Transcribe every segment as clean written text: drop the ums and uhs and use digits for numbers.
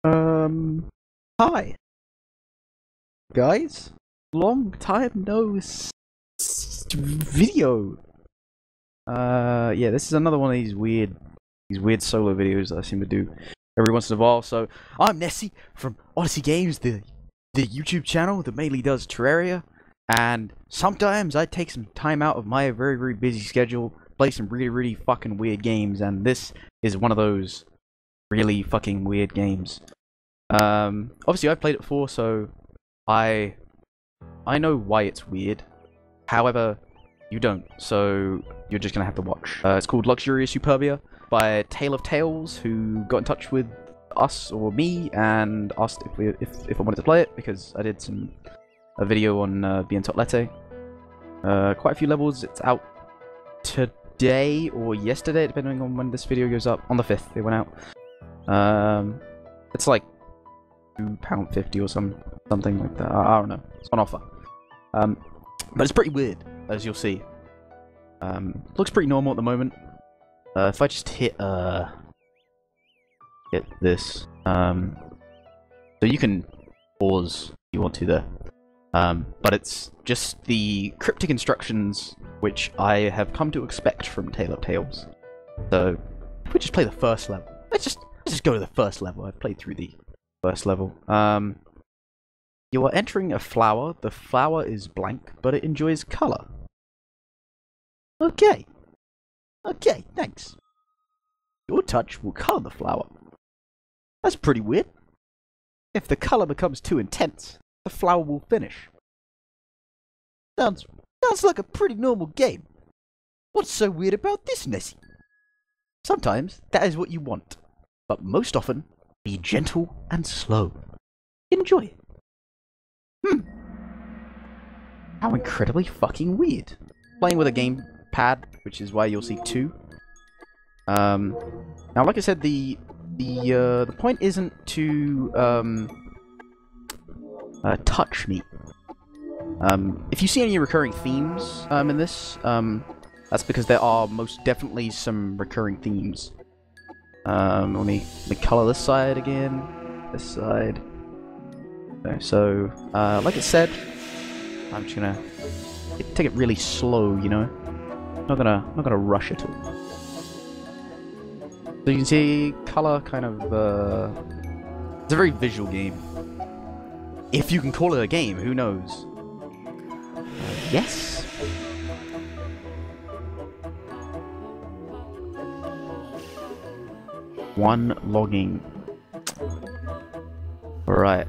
Hi, guys. Long time no video. Yeah, this is another one of these weird solo videos that I seem to do every once in a while. So, I'm Nessie from OdysseyGamez, the YouTube channel that mainly does Terraria, and sometimes I take some time out of my very busy schedule, play some really fucking weird games, and this is one of those really fucking weird games. Obviously I've played it before, so I know why it's weird. However, you don't, so you're just gonna have to watch. It's called Luxuria Superbia by Tale of Tales, who got in touch with us or me and asked if I wanted to play it because I did a video on Bien Totlete. Quite a few levels. It's out today or yesterday, depending on when this video goes up. On the 5th, it went out. It's like £2.50 or something like that. I don't know. It's on offer. But it's pretty weird, as you'll see. Looks pretty normal at the moment. If I just hit this, so you can pause if you want to there. But it's just the cryptic instructions which I have come to expect from Tale of Tales. So if we just play the first level, let's just go to the first level. I've played through the first level. You are entering a flower. The flower is blank, but it enjoys color. Okay, thanks. Your touch will color the flower. That's pretty weird. If the color becomes too intense, the flower will finish. Sounds like a pretty normal game. What's so weird about this, Nessie? Sometimes that is what you want, but most often, be gentle and slow. Enjoy it. How incredibly fucking weird. Playing with a gamepad, which is why you'll see two. Now, like I said, the point isn't to touch me. If you see any recurring themes in this, that's because there are most definitely some recurring themes. Let me color this side again. This side. Okay, so, like I said, I'm just gonna take it really slow, you know. Not gonna rush it all. So you can see color kind of. It's a very visual game. If you can call it a game, who knows? Yes. One logging. Alright.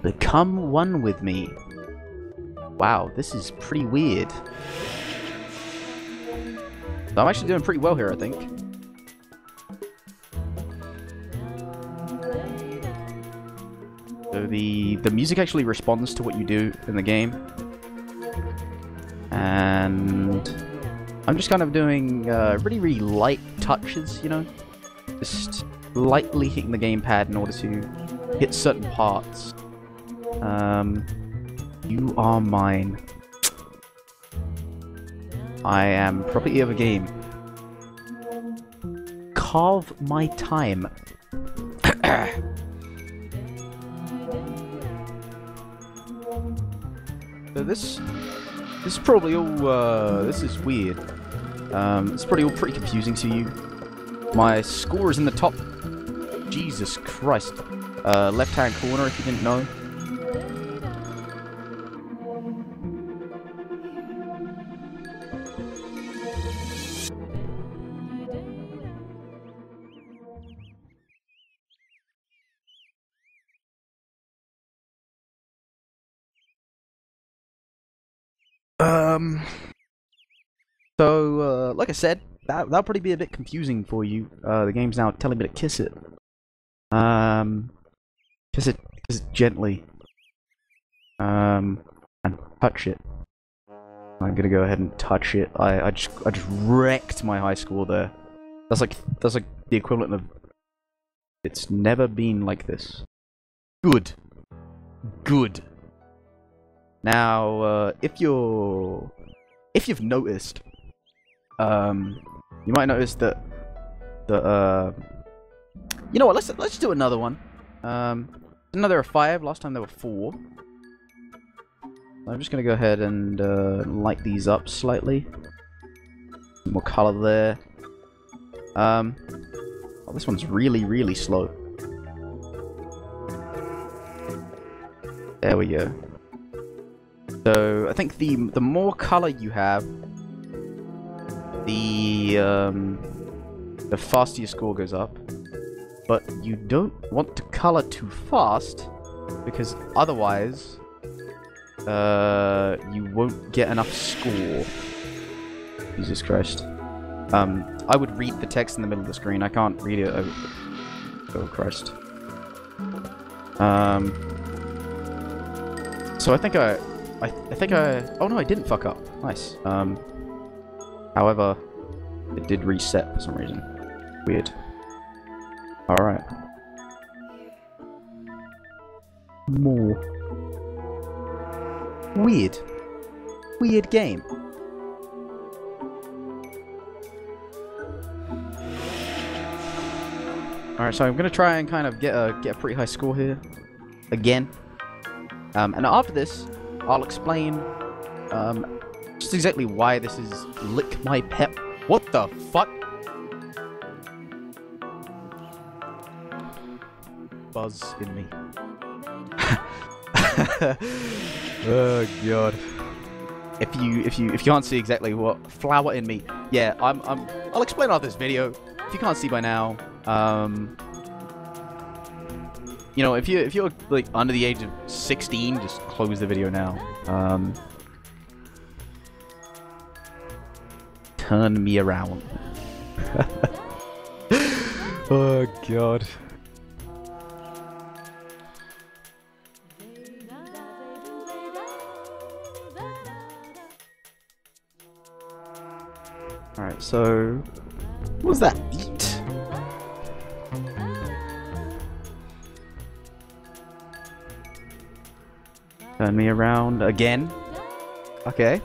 Become one with me. Wow, this is pretty weird. So I'm actually doing pretty well here, I think. So the music actually responds to what you do in the game. And I'm just kind of doing really light touches, you know? Just lightly hitting the gamepad in order to hit certain parts. You are mine. I am property of a game. Carve my time. So this is probably all, this is weird. It's probably all pretty confusing to you. My score is in the top. Jesus Christ. Left-hand corner, if you didn't know. So, like I said, that'll probably be a bit confusing for you. The game's now telling me to kiss it. Kiss it gently. And touch it. I'm gonna go ahead and touch it. I just wrecked my high score there. That's like the equivalent of. It's never been like this. Good. Now, if you've noticed, you might notice that You know what? Let's do another one. Another 5. Last time there were 4. I'm just gonna go ahead and light these up slightly. More color there. Oh, this one's really slow. There we go. So I think the more color you have, the faster your score goes up. But you don't want to color too fast, because otherwise you won't get enough score. Jesus Christ. I would read the text in the middle of the screen. I can't read it. Oh Christ. So I think I oh no, I didn't fuck up. Nice. However, it did reset for some reason. Weird. Alright. More. Weird. Weird game. Alright, so I'm gonna try and kind of get a pretty high score here. Again. And after this, I'll explain just exactly why this is Lick My Pep. What the fuck? Buzz in me. Oh god. If you can't see exactly what flower in me, yeah, I'll explain after this video. If you can't see by now, you know, if you're like under the age of 16, just close the video now. Turn me around. Oh god. Alright, so what was that? Eat? Turn me around again. Okay.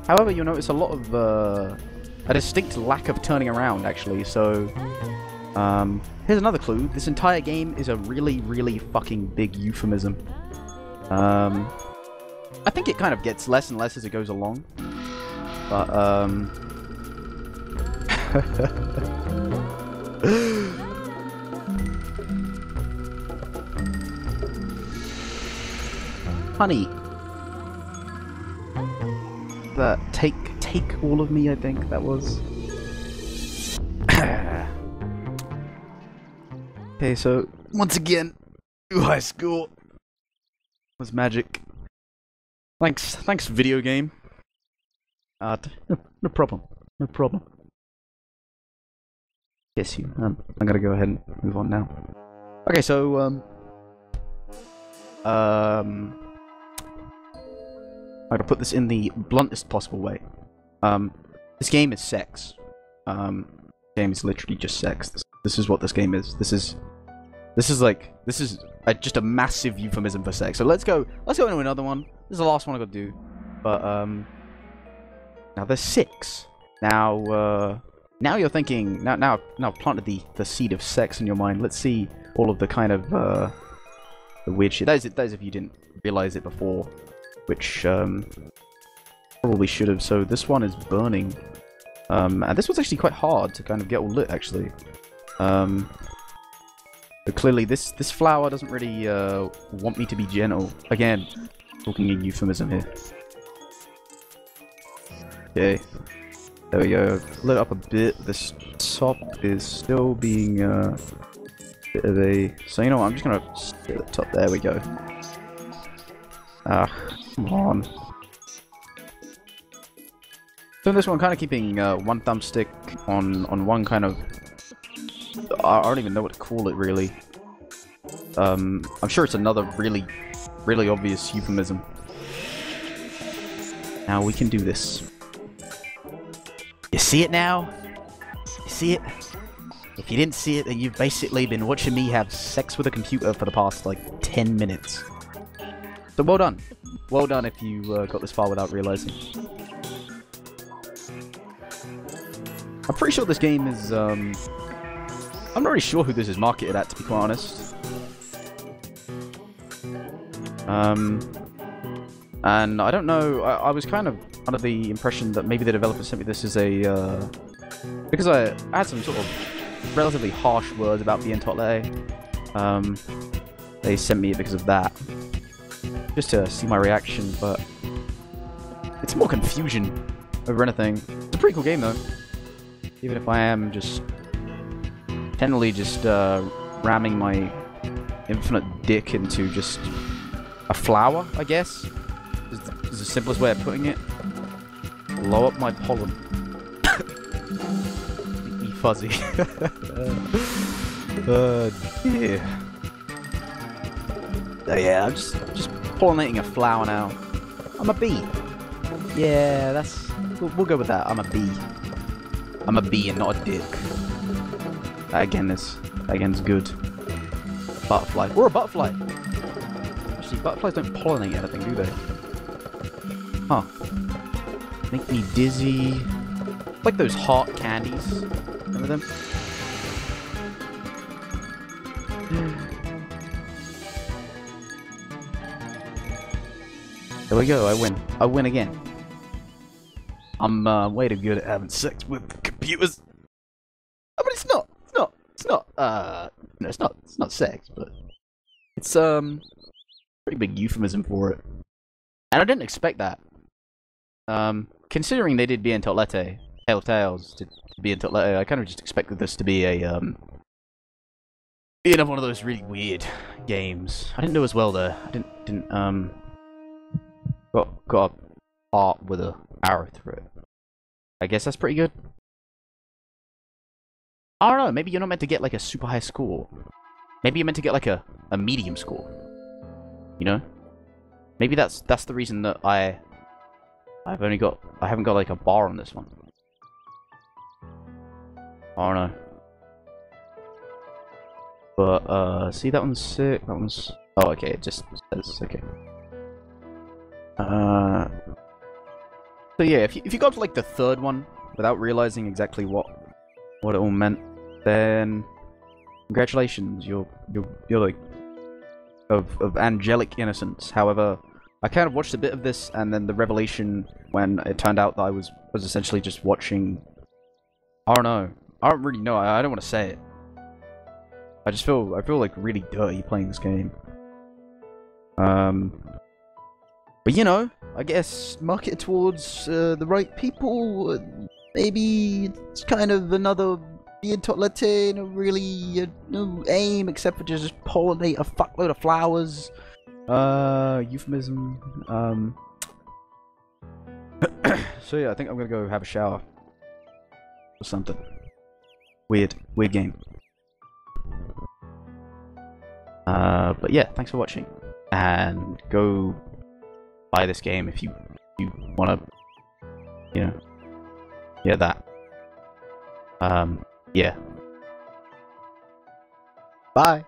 However, you'll notice a lot of a distinct lack of turning around, actually. So, here's another clue. This entire game is a really fucking big euphemism. I think it kind of gets less and less as it goes along. But, honey. That take all of me, I think that was. Okay, so once again, new high score was magic. Thanks, video game. No problem. No problem. Yes, you. I'm gonna go ahead and move on now. Okay, so I'm gonna put this in the bluntest possible way. This game is sex. This game is literally just sex. This is what this game is. This is just a massive euphemism for sex. So let's go into another one. This is the last one I gotta do. But now there's 6. Now you're thinking now I've planted the seed of sex in your mind. Let's see all of the kind of the weird shit. That is if you didn't realize it before, which probably should have. So this one is burning. And this one's actually quite hard to kind of get all lit, actually. But clearly this flower doesn't really want me to be gentle. Again, talking in euphemism here. Okay, there we go. Lit up a bit. This top is still being a bit of a. So you know what? I'm just gonna stay at the top. There we go. Ah, come on. So in this one, kind of keeping one thumbstick on one kind of. I don't even know what to call it, really. I'm sure it's another really obvious euphemism. Now we can do this. You see it now? You see it? If you didn't see it, then you've basically been watching me have sex with a computer for the past, like, 10 minutes. So well done. Well done if you got this far without realizing. I'm pretty sure this game is, I'm not really sure who this is marketed at, to be quite honest. And I don't know, I was kind of under the impression that maybe the developer sent me this as a, because I had some sort of relatively harsh words about the Entotlet. They sent me it because of that. Just to see my reaction, but it's more confusion over anything. It's a pretty cool game though. Even if I am just tenderly just ramming my infinite dick into just a flower, I guess. Is the simplest way of putting it. Blow up my pollen. Make me fuzzy. Yeah. Oh yeah, I'm just pollinating a flower now. I'm a bee. Yeah, that's... We'll go with that. I'm a bee. I'm a bee and not a dick. That again is good. Butterfly. We're a butterfly. Actually, butterflies don't pollinate anything, do they? Huh. Make me dizzy. Like those heart candies. Remember them? There we go, I win. I win again. I'm way too good at having sex with computers. Oh, but it's not no, it's not sex, but it's pretty big euphemism for it. And I didn't expect that. Considering they did Bien Totlete, Tale of Tales did Bien Totlete, I kind of just expected this to be a one of those really weird games. I didn't do as well there. I didn't got a heart with a arrow through it. I guess that's pretty good. I don't know, maybe you're not meant to get like a super high score. Maybe you're meant to get like a medium score. You know? Maybe that's the reason that I haven't got like a bar on this one. I don't know. But see, that one's sick, that one's... Oh, okay, it just says, okay. So yeah, if you got to like the third one without realizing exactly what it all meant, then congratulations, you're like of angelic innocence. However, I kind of watched a bit of this, and then the revelation when it turned out that I was essentially just watching. I don't know. I don't really know. I don't want to say it. I feel like really dirty playing this game. But you know, I guess market it towards the right people. Maybe it's kind of another Bien Totlete, no really no aim except for just pollinate a fuckload of flowers. Euphemism. So yeah, I think I'm gonna go have a shower or something. Weird game. But yeah, thanks for watching, and go buy this game if you want to, you know, yeah, that. Yeah. Bye.